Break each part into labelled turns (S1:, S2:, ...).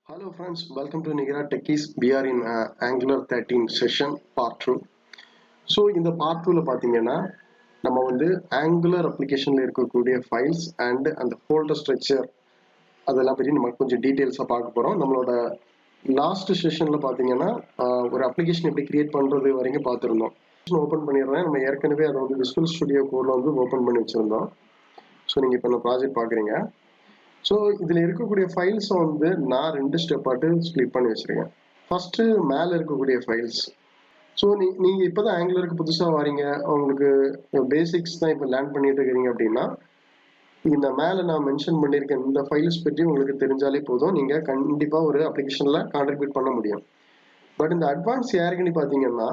S1: Hello friends, welcome to Nihira Techiees. We are in Angular 13 session part 2. So இந்த part 2ல பார்த்தீங்கன்னா நம்ம வந்து Angular applicationல இருக்கக்கூடிய ஃபைல்ஸ் அண்ட் அந்த ஃபோல்டர் ஸ்ட்ரக்சர் அதெல்லாம் பற்றி நம்ம கொஞ்சம் டீட்டெயில்ஸாக பார்க்க போகிறோம். நம்மளோட லாஸ்ட் செஷனில் பார்த்தீங்கன்னா ஒரு அப்ளிகேஷன் எப்படி கிரியேட் பண்ணுறது வரைக்கும் பார்த்துருந்தோம். ஓப்பன் பண்ணிடுறேன். நம்ம ஏற்கனவே அதை வந்து விசுவல் ஸ்டுடியோ கோடில் வந்து ஓப்பன் பண்ணி வச்சுருந்தோம். ஸோ நீங்கள் இப்போ இந்த ப்ராஜெக்ட் பார்க்குறீங்க. ஸோ இதில் இருக்கக்கூடிய ஃபைல்ஸை வந்து நான் 2 ஸ்டெப்பாட்டு ஸ்ப்ளிட் பண்ணி வச்சுருக்கேன். ஃபஸ்ட்டு மேலே இருக்கக்கூடிய ஃபைல்ஸ். ஸோ நீங்கள் இப்போ தான் ஆங்குலருக்கு புதுசாக வரீங்க, உங்களுக்கு பேசிக்ஸ் தான் இப்போ லேர்ன் பண்ணிட்டு இருக்கிறீங்க அப்படின்னா இந்த மேலே நான் மென்ஷன் பண்ணியிருக்கேன் இந்த ஃபைல்ஸ் பற்றி உங்களுக்கு தெரிஞ்சாலே போதும், நீங்கள் கண்டிப்பாக ஒரு அப்ளிகேஷனில் கான்ட்ரிபியூட் பண்ண முடியும். பட் இந்த அட்வான்ஸ் யாருக்குன்னு பார்த்தீங்கன்னா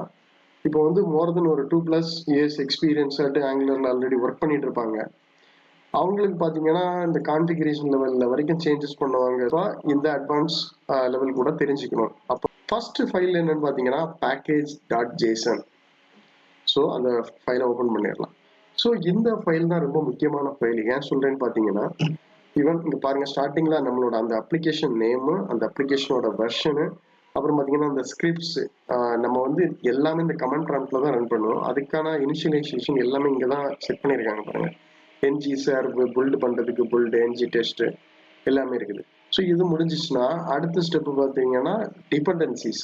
S1: இப்போ வந்து மோர் தென் ஒரு 2+ இயர்ஸ் எக்ஸ்பீரியன்ஸ் ஆகிட்டு ஆங்குலரில் ஆல்ரெடி ஒர்க் பண்ணிட்டு இருப்பாங்க. அவங்களுக்கு பார்த்தீங்கன்னா இந்த கான்ஃபிகரேஷன் லெவலில் வரைக்கும் சேஞ்சஸ் பண்ணுவாங்க. இந்த அட்வான்ஸ் லெவல் கூட தெரிஞ்சுக்கணும். அப்போ ஃபர்ஸ்ட் ஃபைல் என்னன்னு பார்த்தீங்கன்னா package.json. ஸோ அந்த ஃபைலை ஓப்பன் பண்ணிடலாம். ஸோ இந்த ஃபைல் தான் ரொம்ப முக்கியமான ஃபைல். ஏன் சொல்கிறேன்னு பார்த்தீங்கன்னா ஈவன் இங்கே பாருங்கள், ஸ்டார்டிங்கில் நம்மளோட அந்த அப்ளிகேஷன் நேமு, அந்த அப்ளிகேஷனோட வெர்ஷனு, அப்புறம் பார்த்தீங்கன்னா அந்த ஸ்கிரிப்ட்ஸ் நம்ம வந்து எல்லாமே இந்த கமெண்ட் ப்ராம்ப்டில் தான் ரன் பண்ணுவோம். அதுக்கான இனிஷியலைசேஷன் எல்லாமே இங்கே தான் செட் பண்ணியிருக்காங்க பாருங்கள். என்ஜி சர்வ் புல்டு பண்ணுறதுக்கு புல்டு என்ஜி டெஸ்ட்டு எல்லாமே இருக்குது. ஸோ இது முடிஞ்சிச்சுன்னா அடுத்த ஸ்டெப்பு பார்த்தீங்கன்னா டிபெண்டன்சிஸ்.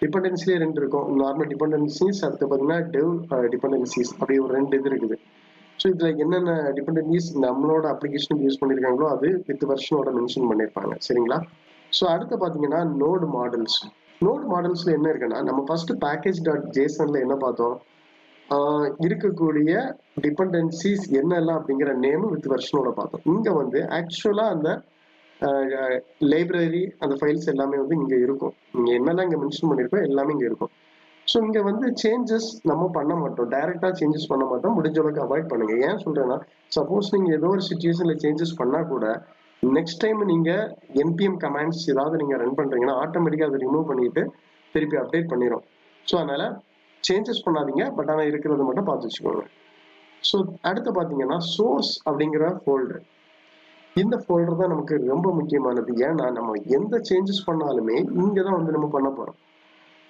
S1: டிபெண்டன்சிலே 2 இருக்கும். நார்மல் டிபெண்டன்சிஸ், அடுத்து பார்த்தீங்கன்னா டெவ் டிபெண்டன்சிஸ், அப்படி ஒரு 2 இது இருக்குது. ஸோ இதில் என்னென்ன டிபெண்டன்சிஸ் நம்மளோட அப்ளிகேஷனுக்கு யூஸ் பண்ணியிருக்காங்களோ அது வித் வெர்ஷனோட மென்ஷன் பண்ணியிருப்பாங்க. சரிங்களா? ஸோ அடுத்து பார்த்தீங்கன்னா நோடு மாடல்ஸ். நோடு மாடல்ஸில் என்ன இருக்குன்னா நம்ம ஃபர்ஸ்ட் package.jsonல என்ன பார்த்தோம், இருக்கக்கூடிய டிபெண்டன்சிஸ் என்னெல்லாம் அப்படிங்கிற நேம் வித் வெர்ஷனோட பார்த்தோம். இங்கே வந்து ஆக்சுவலாக அந்த லைப்ரரி அந்த ஃபைல்ஸ் எல்லாமே வந்து இங்கே இருக்கும். இங்கே என்னெல்லாம் இங்கே மென்ஷன் பண்ணியிருக்கோம் எல்லாமே இங்கே இருக்கும். ஸோ இங்கே வந்து சேஞ்சஸ் நம்ம பண்ண மாட்டோம், டைரெக்டாக சேஞ்சஸ் பண்ண மாட்டோம். முடிஞ்ச அளவுக்கு அவாய்ட் பண்ணுங்க. ஏன் சொல்கிறேன்னா சப்போஸ் நீங்கள் ஏதோ ஒரு சுச்சுவேஷனில் சேஞ்சஸ் பண்ணால் கூட நெக்ஸ்ட் டைம் நீங்கள் என்பிஎம் கமாண்ட்ஸ் ஏதாவது நீங்கள் ரன் பண்ணுறீங்கன்னா ஆட்டோமேட்டிக்காக அதை ரிமூவ் பண்ணிட்டு திருப்பி அப்டேட் பண்ணிடும். ஸோ அதனால் சேஞ்சஸ் பண்ணாதீங்க, பட் ஆனால் இருக்கிறத மட்டும் பார்த்து வச்சுக்கோங்க. ஸோ அடுத்து பார்த்தீங்கன்னா சோர்ஸ் அப்படிங்கிற ஃபோல்டர். இந்த ஃபோல்டர் தான் நமக்கு ரொம்ப முக்கியமானது. ஏன்னா நம்ம எந்த சேஞ்சஸ் பண்ணாலுமே இங்கே தான் வந்து நம்ம பண்ண போகிறோம்.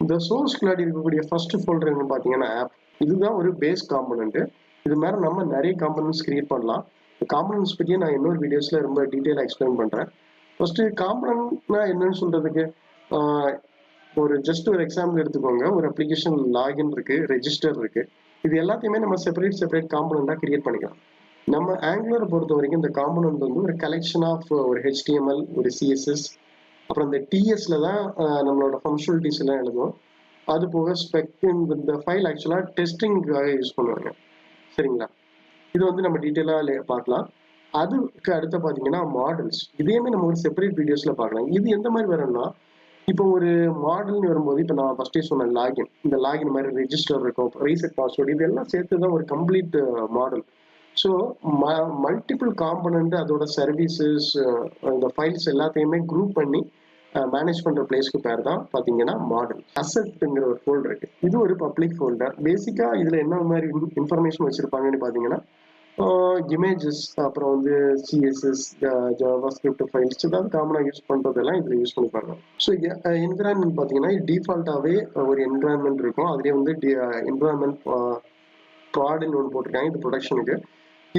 S1: இந்த சோர்ஸ்குள்ளாடி இருக்கக்கூடிய ஃபர்ஸ்ட் ஃபோல்டர் என்ன பார்த்தீங்கன்னா ஆப். இதுதான் ஒரு பேஸ் காம்பனண்ட். இது மாதிரி நம்ம நிறைய காம்பனன்ட்ஸ் கிரியேட் பண்ணலாம். இந்த காம்பனன்ட்ஸ் பற்றியே நான் இன்னொரு வீடியோஸில் ரொம்ப டீட்டெயிலாக எக்ஸ்பிளைன் பண்ணுறேன். ஃபர்ஸ்ட் காம்பனன்ட்னா என்னன்னு சொல்றதுக்கு ஒரு ஜஸ்ட் ஒரு எக்ஸாம்பிள் எடுத்துக்கோங்க. ஒரு அப்ளிகேஷன் லாகின் இருக்கு, ரெஜிஸ்டர் இருக்கு. இது எல்லாத்தையுமே நம்ம செப்பரேட் காம்பனண்டா கிரியேட் பண்ணிக்கலாம். நம்ம ஆங்குலரை பொறுத்த வரைக்கும் இந்த காம்பனண்ட் வந்து ஒரு கலெக்ஷன் ஆஃப் ஒரு HTML, ஒரு CSS, அப்புறம் இந்த TSல தான் நம்மளோட ஃபங்க்ஷனாலிட்டிஸ் எல்லாம் எழுதுவோம். அது போக ஸ்பெக் இந்த ஃபைல் ஆக்சுவலாக டெஸ்டிங்காக யூஸ் பண்ணுவாங்க. சரிங்களா? இது வந்து நம்ம டீட்டெயிலாக பார்க்கலாம். அதுக்கு அடுத்து பார்த்தீங்கன்னா மாடல்ஸ். இதையுமே நம்ம ஒரு செப்பரேட் வீடியோஸில் பார்க்கலாம். இது எந்த மாதிரி வரும்னா இப்போ ஒரு மாடல்னு வரும்போது இப்போ நான் ஃபர்ஸ்டே சொன்ன லாகின், இந்த லாகின் மாதிரி ரெஜிஸ்டர் இருக்கும், ரீசெட் பாஸ்வேர்டு, இதெல்லாம் சேர்த்து தான் ஒரு complete model. So multiple component, அதோட சர்வீசஸ், இந்த ஃபைல்ஸ் எல்லாத்தையுமே குரூப் பண்ணி மேனேஜ் பண்ணுற பிளேஸ்க்கு பேர் தான் பார்த்தீங்கன்னா மாடல். அசெட்ங்கிற ஒரு ஃபோல்டர் இருக்கு. இது ஒரு பப்ளிக் ஃபோல்டர். பேசிக்காக இதில் என்ன மாதிரி இன்ஃபர்மேஷன் வச்சிருப்பாங்கன்னு பார்த்தீங்கன்னா இமேஜஸ், அப்புறம் வந்து CSS, ஜாவாஸ்கிரிப்ட் ஃபைல்ஸ், ஏதாவது காமனாக யூஸ் பண்ணுறதெல்லாம் இதில் யூஸ் பண்ணிப்பாங்க. ஸோ என்விரான்மெண்ட் பார்த்தீங்கன்னா டிஃபால்ட்டாகவே ஒரு என்விரான்மெண்ட் இருக்கும். அதுலேயே வந்து என்விரான்மெண்ட் ப்ராடுன்னு ஒன்று போட்டிருக்காங்க இது ப்ரொடக்ஷனுக்கு.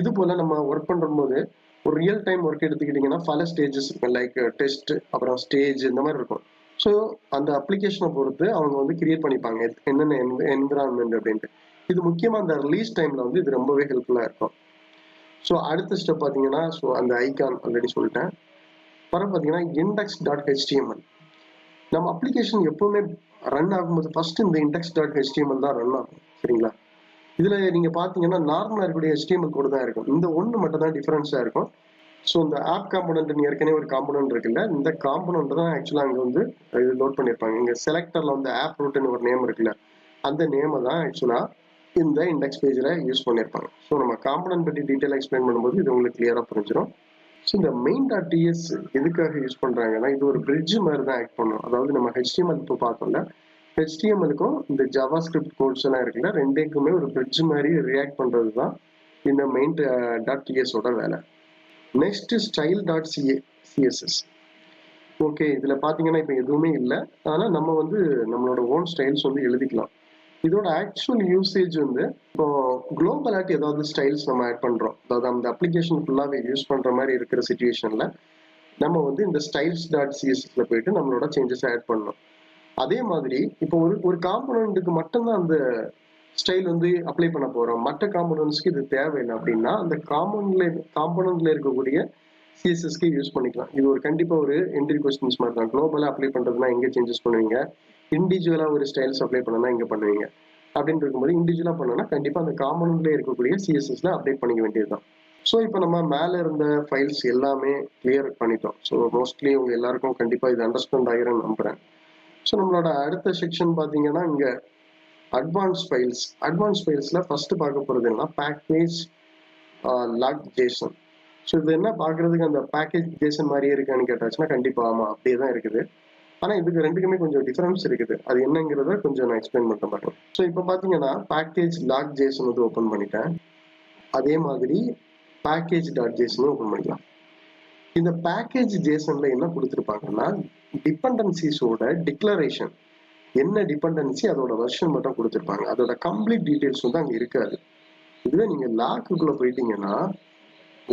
S1: இது போல் நம்ம ஒர்க் பண்ணும்போது ஒரு ரியல் டைம் ஒர்க் எடுத்துக்கிட்டிங்கன்னா பல ஸ்டேஜஸ் இருக்கும். லைக் டெஸ்ட், அப்புறம் ஸ்டேஜ், இந்த மாதிரி இருக்கும். ஸோ அந்த அப்ளிகேஷனை பொறுத்து அவங்க வந்து கிரியேட் பண்ணிப்பாங்க என்னென்ன என்விரான்மெண்ட் அப்படின்ட்டு. இது முக்கியமாக அந்த ரிலீஸ் டைமில் வந்து இது ரொம்பவே ஹெல்ப்ஃபுல்லாக இருக்கும். ஸோ அடுத்த ஸ்டெப் பார்த்தீங்கன்னா ஸோ அந்த ஐகான் ஆல்ரெடி சொல்லிட்டேன். அப்புறம் பார்த்தீங்கன்னா index.html. நம்ம அப்ளிகேஷன் எப்பவுமே ரன் ஆகும்போது ஃபர்ஸ்ட் இந்த index.html தான் ரன் ஆகும். சரிங்களா? இதில் நீங்கள் பார்த்தீங்கன்னா நார்மலாக இருக்கக்கூடிய HTML கோடு தான் இருக்கும். இந்த ஒன்று மட்டும் தான் டிஃப்ரென்ஸாக இருக்கும். ஸோ இந்த ஆப் காம்பனண்ட் ஏற்கனவே ஒரு காம்பனண்ட் இருக்குல்ல, இந்த காம்பனண்ட் தான் ஆக்சுவலாக அங்கே வந்து இது லோட் பண்ணியிருப்பாங்க. இங்கே செலக்டரில் வந்து ஆப் ரூட்னு ஒரு நேம் இருக்குல்ல, அந்த நேமை தான் ஆக்சுவலாக இந்த இண்டெக்ஸ் பேஜில் யூஸ் பண்ணியிருப்பாங்க. ஸோ நம்ம காம்பனண்ட் பற்றி டீட்டெயிலாக எக்ஸ்பிளைன் பண்ணும்போது இது உங்களுக்கு கிளியராக புரிஞ்சிடும். ஸோ இந்த main.ts எதுக்காக யூஸ் பண்ணுறாங்கன்னா இது ஒரு பிரிட்ஜ் மாதிரி தான் ஆக்ட் பண்ணும். அதாவது நம்ம HTML இப்போ பார்த்தோம்ல, HTMLக்கும் இந்த ஜாவாஸ்கிரிப்ட் கோட்ஸ் எல்லாம் இருக்குல்ல, ரெண்டுக்குமே ஒரு பிரிட்ஜ் மாதிரி ரியாக்ட் பண்ணுறது தான் இந்த main.ts ஓட வேலை. Next style.css. ஓகே. இதுல பார்த்தீங்கன்னா, இப்ப எதுவுமே இல்ல. ஆனா நம்ம வந்து நம்மளோட ஓன் ஸ்டைல்ஸ் வந்து எழுதிக்கலாம். இதோட ஆக்சுவல் யூசேஜ் வந்து இப்போ குளோபலாட்டி ஏதாவது ஸ்டைல்ஸ் நம்ம ஆட் பண்றோம். அதாவது அந்த அப்ளிகேஷன் ஃபுல்லாவே யூஸ் பண்ற மாரி இருக்கிற சிச்சுவேஷன்ல, நம்ம வந்து இந்த ஸ்டைல்ஸ் டாட் சிஎஸ்எஸ்ல போயிட்டு நம்மளோட சேஞ்சஸ் ஆட் பண்ணணும். அதே மாதிரி இப்போ ஒரு ஒரு காம்போனன்ட்டுக்கு மட்டும்தான் அந்த ஸ்டைல் வந்து அப்ளை பண்ண போறோம். மற்ற காம்போனன்ட்ஸ்க்கு இது தேவையில்லை அப்படின்னா, அந்த காம்போனன்ட்ல இருக்கக்கூடிய சிஎஸ்எஸ்க்கு யூஸ் பண்ணிக்கலாம். இது ஒரு கண்டிப்பா ஒரு என்ட்ரி கொஸ்டின்ஸ் மாதிரி தான். குளோபலா அப்ளை பண்றதுனா எங்க சேஞ்சஸ் பண்ணுவீங்க? இண்டிவிஜுவலா ஒரு ஸ்டைல்ஸ் அப்ளை பண்ணனா எங்க பண்ணுவீங்க? அப்படின்னு இருக்கும்போது இண்டிவிஜுவலா பண்ணனா கண்டிப்பா அந்த காம்போனன்ட்ல இருக்கக்கூடிய சிஎஸ்எஸ்ல அப்டேட் பண்ணிக்க வேண்டியதுதான். ஸோ இப்போ நம்ம மேல இருந்த ஃபைல்ஸ் எல்லாமே கிளியர் பண்ணிட்டோம். ஸோ மோஸ்ட்லி உங்க எல்லாருக்கும் கண்டிப்பா இது அண்டர்ஸ்டாண்ட் ஆகிரும்னு நம்புறேன். ஸோ நம்மளோட அடுத்த செக்ஷன் பார்த்தீங்கன்னா இங்க அட்வான்ஸ் ஃபைல்ஸ்ல ஃபர்ஸ்ட் பார்க்க போறது என்னன்னா பேக்கேஜ் லாக் ஜேசன். ஸோ இது என்ன பார்க்கறதுக்கு அந்த பேக்கேஜ் ஜேசன் மாதிரியே இருக்கான்னு கேட்டாச்சுன்னா கண்டிப்பா ஆமா அப்படியே தான் இருக்குது. ஆனா இதுக்கு ரெண்டுக்குமே கொஞ்சம் டிஃபரன்ஸ் இருக்குது. அது என்னங்கிறத கொஞ்சம் நான் எக்ஸ்பிளைன் பண்ண மாட்டேன். ஸோ இப்போ பார்த்தீங்கன்னா பேக்கேஜ் லாக் ஜேசன் வந்து ஓப்பன் பண்ணிட்டேன். அதே மாதிரி பேக்கேஜ் டாட் ஜேசனும் ஓப்பன் பண்ணிக்கலாம். இந்த பேக்கேஜ் ஜேசன்ல என்ன கொடுத்துருப்பாங்கன்னா டிபெண்டன்சிஸோட டிக்ளரேஷன், என்ன டிபெண்டன்சி அதோட வெர்ஷன் மட்டும் கொடுத்துருப்பாங்க. அதோட கம்ப்ளீட் டீடைல்ஸ் வந்து அங்க இருக்காது. இதுவே நீங்க லாக்குக்குள்ள போயிட்டீங்கன்னா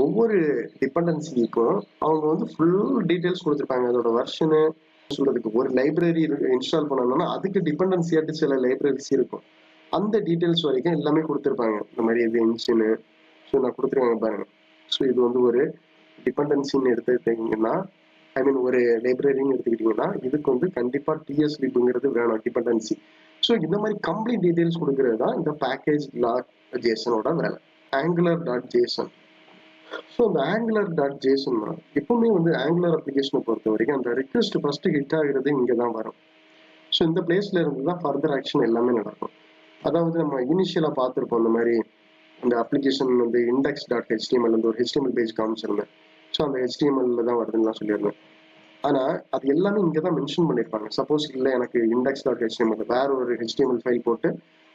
S1: ஒவ்வொரு டிபெண்டன்சிக்கும் அவங்க வந்து ஃபுல் டீடைல்ஸ் கொடுத்துருப்பாங்க. அதோட வெர்ஷனு சொல்றதுக்கு ஒரு லைப்ரரி இன்ஸ்டால் பண்ணணும்னா அதுக்கு டிபெண்டன்சியாட்டு சில லைப்ரரிஸ் இருக்கும். அந்த டீடைல்ஸ் வரைக்கும் எல்லாமே கொடுத்துருப்பாங்க. இந்த மாதிரி இது இன்ஜினு ஸோ நான் கொடுத்துருக்காங்க பாருங்க. ஸோ இது வந்து ஒரு டிபெண்டன்சின்னு எடுத்துக்கிட்டீங்கன்னா ஐ மீன் ஒரு லைப்ரரின்னு எடுத்துக்கிட்டீங்கன்னா இதுக்கு வந்து கண்டிப்பா டிஎஸ் லிப்ங்கிறது வேணும் டிபெண்டன்சி. ஸோ இந்த மாதிரி கம்ப்ளீட் டீடைல்ஸ் கொடுக்கறது தான் இந்த பேக்கேஜ் லாக் ஜேசனோட வேலை. Angular dot Jason. ஸோ இந்த ஆங்குலர் டாட் ஜேசன் எப்பவுமே வந்து ஆங்குலர் அப்ளிகேஷனை பொறுத்த வரைக்கும் அந்த ரிக்வெஸ்ட் ஃபர்ஸ்ட் ஹிட் ஆகுறது இங்கே தான் வரும். ஸோ இந்த பிளேஸ்ல இருந்து தான் ஃபர்தர் ஆக்ஷன் எல்லாமே நடக்கும். அதாவது நம்ம இனிஷியலா பார்த்துருப்போம் இந்த மாதிரி இந்த அப்ளிகேஷன் வந்து இண்டெக்ஸ் டாட் ஹெச்டிஎம்எல் வந்து ஒரு ஹெச்டிஎம்எல் பேஜ் காமிச்சிருந்தேன். ஸோ அந்த ஹெச்டிஎம்எல்ல தான் வருதுன்னு சொல்லியிருந்தேன். ஆனா அது எல்லாமே இங்கே தான் மென்ஷன் பண்ணியிருப்பாங்க. சப்போஸ் இல்லை எனக்கு இண்டெக்ஸ் டாட் ஹெச்டிஎம்எல் வேற ஒரு ஹெச்டிஎம்எல் ஃபைல் போட்டு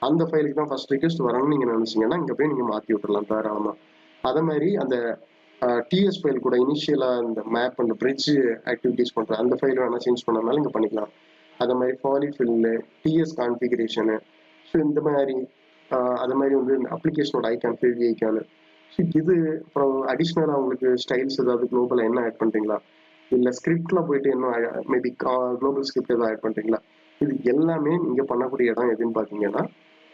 S1: அந்த ஃபைலுக்கு தான் ஃபர்ஸ்ட் ரிக்வெஸ்ட் வரணும்னு நீங்க நினைச்சீங்கன்னா இங்கே போய் நீங்க மாத்தி விட்டுறலாம் தாராளமா. அதே மாதிரி அந்த டிஎஸ் ஃபைல் கூட இனிஷியலா இந்த மேப் அந்த பிரிட்ஜ் ஆக்டிவிட்டிஸ் பண்ற அந்த ஃபைல் வேணா சேஞ்ச் பண்ணனாலும் இங்க பண்ணிக்கலாம். அதே மாதிரி பாலிஃபில்லு, டிஎஸ் கான்ஃபிகரேஷனு, ஸோ இந்த மாதிரி அது மாதிரி வந்து இந்த அப்ளிகேஷனோட ஐக்கான் ஃபெவி ஐக்கானு, ஸோ இது அப்புறம் அடிஷ்னலாக உங்களுக்கு ஸ்டைல்ஸ் ஏதாவது குளோபலாக என்ன ஆட் பண்ணுறீங்களா, இல்லை ஸ்கிரிப்ட்ல போயிட்டு இன்னும் மேபி குளோபல் ஸ்கிரிப்ட் ஏதாவது ஆட் பண்ணுறீங்களா, இது எல்லாமே நீங்க பண்ணக்கூடிய இடம் எதுன்னு பார்த்தீங்கன்னா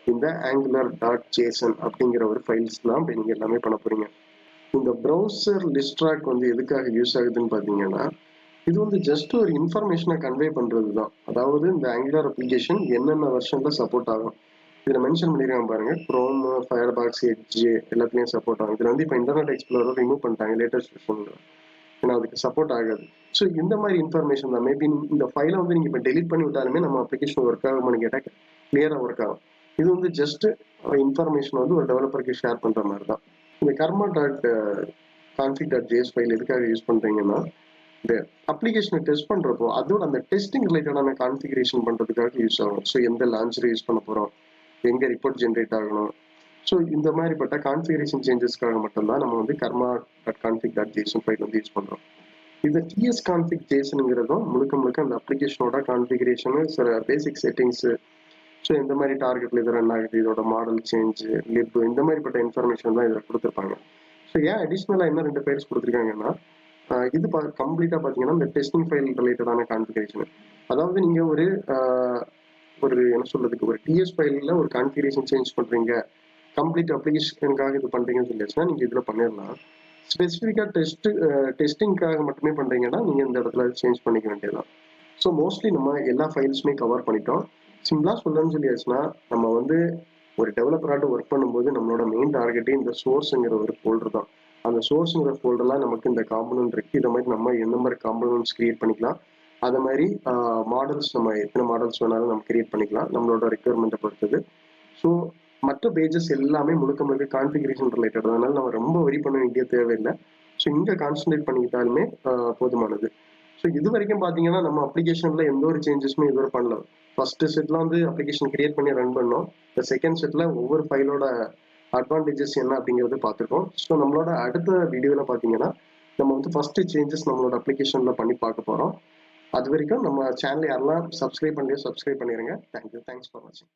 S1: இந்த ஆங்குலர் டாட் ஜேசன் அப்படிங்கிற ஒரு ஃபைல்ஸ் தான் இப்போ நீங்க எல்லாமே பண்ண போறீங்க. இந்த ப்ரௌசர் லிஸ்ட்ராக் வந்து எதுக்காக யூஸ் ஆகுதுன்னு பார்த்தீங்கன்னா இது வந்து ஜஸ்ட் ஒரு இன்ஃபர்மேஷனை கன்வே பண்றது தான். அதாவது இந்த ஆங்குலர் அப்ளிகேஷன் என்னென்ன வெர்ஷன்ல சப்போர்ட் ஆகும் இதுல மென்ஷன் பண்ணிருக்காங்க பாருங்க. குரோம், ஃபயர்பாக்ஸ், எட்ஜ் எல்லாத்துலயும் சப்போர்ட் ஆகும். இதுல வந்து இப்போ இன்டர்நெட் எக்ஸ்ப்ளோரர் ரிமூவ் பண்ணிட்டாங்க லேட்டஸ்ட் வெர்ஷன்ல, ஏன்னா அதுக்கு சப்போர்ட் ஆகாது. ஸோ இந்த மாதிரி இன்ஃபர்மேஷன் தான் மேபி இந்த ஃபைலை வந்து நீங்க இப்போ டெலிட் பண்ணி விட்டாலுமே நம்ம அப்ளிகேஷன் ஒர்க் ஆகும்னு கேட்டால் கிளியரா ஒர்க் ஆகும். இது வந்து ஜஸ்ட் இன்ஃபர்மேஷன் வந்து ஒரு டெவலப்பருக்கு ஷேர் பண்ற மாதிரி தான். இந்த karma dot config dot JS file எதுக்காக யூஸ் பண்றீங்கன்னா இந்த அப்ளிகேஷனை டெஸ்ட் பண்றப்போ அதோட அந்த டெஸ்டிங் ரிலேட்டடான கான்ஃபிகரேஷன் பண்றதுக்காக யூஸ் ஆகும். ஸோ எந்த லான்ச்சர் யூஸ் பண்ண போறோம், எங்க ரிப்போர்ட் ஜென்ரேட் ஆகணும், ஸோ இந்த மாதிரிப்பட்ட கான்ஃபிகரேஷன் சேஞ்சஸ்க்காக மட்டும்தான் நம்ம வந்து karma dot config dot JSON file வந்து யூஸ் பண்றோம். இந்த டிஎஸ் கான்ஃபிக் ஜேசனுங்கிறதும் முழுக்க முழுக்க அந்த அப்ளிகேஷனோட கான்ஃபிகரேஷனு, சில பேசிக் செட்டிங்ஸ், ஸோ எந்த மாதிரி டார்கெட்ல இது ரன் ஆகுது, இதோட மாடல் சேஞ்ச், லிப், இந்த மாதிரிப்பட்ட இன்ஃபர்மேஷன் தான் இதில் கொடுத்துருப்பாங்க. ஸோ ஏன் அடிஷ்னலாக என்ன ரெண்டு ஃபைல்ஸ் கொடுத்துருக்காங்கன்னா இது கம்ப்ளீட்டா பாத்தீங்கன்னா இந்த டெஸ்டிங் ஃபைல் ரிலேட்டடான கான்ஃபிகரேஷன். அதாவது நீங்க ஒரு என்ன சொல்றதுக்கு ஒரு டிஎஸ் ஃபைல்ல ஒரு கான்ஃபிகரேஷன் சேஞ்ச் பண்றீங்க, கம்ப்ளீட் அப்ளிகேஷனுக்காக இது பண்றீங்கன்னு சொல்லியாச்சுன்னா நீங்க இதுல பண்ணிடலாம். ஸ்பெசிஃபிக்கா டெஸ்டிங்காக மட்டுமே பண்றீங்கன்னா நீங்க இந்த இடத்துல சேஞ்ச் பண்ணிக்க வேண்டியதுதான். ஸோ மோஸ்ட்லி நம்ம எல்லா ஃபைல்ஸுமே கவர் பண்ணிட்டோம். சிம்பிளா சொல்லணும்னு சொல்லியாச்சுன்னா நம்ம வந்து ஒரு டெவலப்பராட்டு ஒர்க் பண்ணும்போது நம்மளோட மெயின் டார்கெட்டே இந்த சோர்ஸுங்கிற ஒரு ஃபோல்டர் தான். அந்த சோர்ஸுங்கிற ஃபோல்டர்லாம் நமக்கு இந்த காம்பனன்ட் இருக்கு. இதை மாதிரி நம்ம எந்த மாதிரி காம்பனன்ட்ஸ் கிரியேட் பண்ணிக்கலாம், அது மாதிரி மாடல்ஸ் நம்ம எத்தனை மாடல்ஸ் வேணாலும் நம்ம கிரியேட் பண்ணிக்கலாம் நம்மளோட ரெக்குயர்மெண்ட்டை பொறுத்தது. ஸோ மற்ற பேஜஸ் எல்லாமே முழுக்க முழுக்க கான்ஃபிகரேஷன் ரிலேட்டட், அதனால நம்ம ரொம்ப வெரி பண்ண வேண்டிய தேவையில்லை. ஸோ இங்கே கான்சன்ட்ரேட் பண்ணிக்கிட்டாலுமே போதுமானது. ஸோ இது வரைக்கும் பார்த்தீங்கன்னா நம்ம அப்ளிகேஷன்ல எந்த ஒரு சேஞ்சஸுமே இதுவரை பண்ணல. ஃபர்ஸ்ட் செட்ல வந்து அப்ளிகேஷன் கிரியேட் பண்ணி ரன் பண்ணோம். இந்த செகண்ட் செட்ல ஒவ்வொரு ஃபைலோட அட்வான்டேஜஸ் என்ன அப்படிங்கறத பார்த்துருக்கோம். ஸோ நம்மளோட அடுத்த வீடியோல பார்த்தீங்கன்னா நம்ம வந்து ஃபர்ஸ்ட் சேஞ்சஸ் நம்மளோட அப்ளிகேஷன்ல பண்ணி பார்க்க போறோம். அது வரைக்கும் நம்ம சேனல் யாரெல்லாம் சப்ஸ்கிரைப் பண்ணியோ சப்ஸ்கிரைப் பண்ணிருங்க. தேங்க்யூ. தேங்க்ஸ் ஃபார் வாட்சிங்.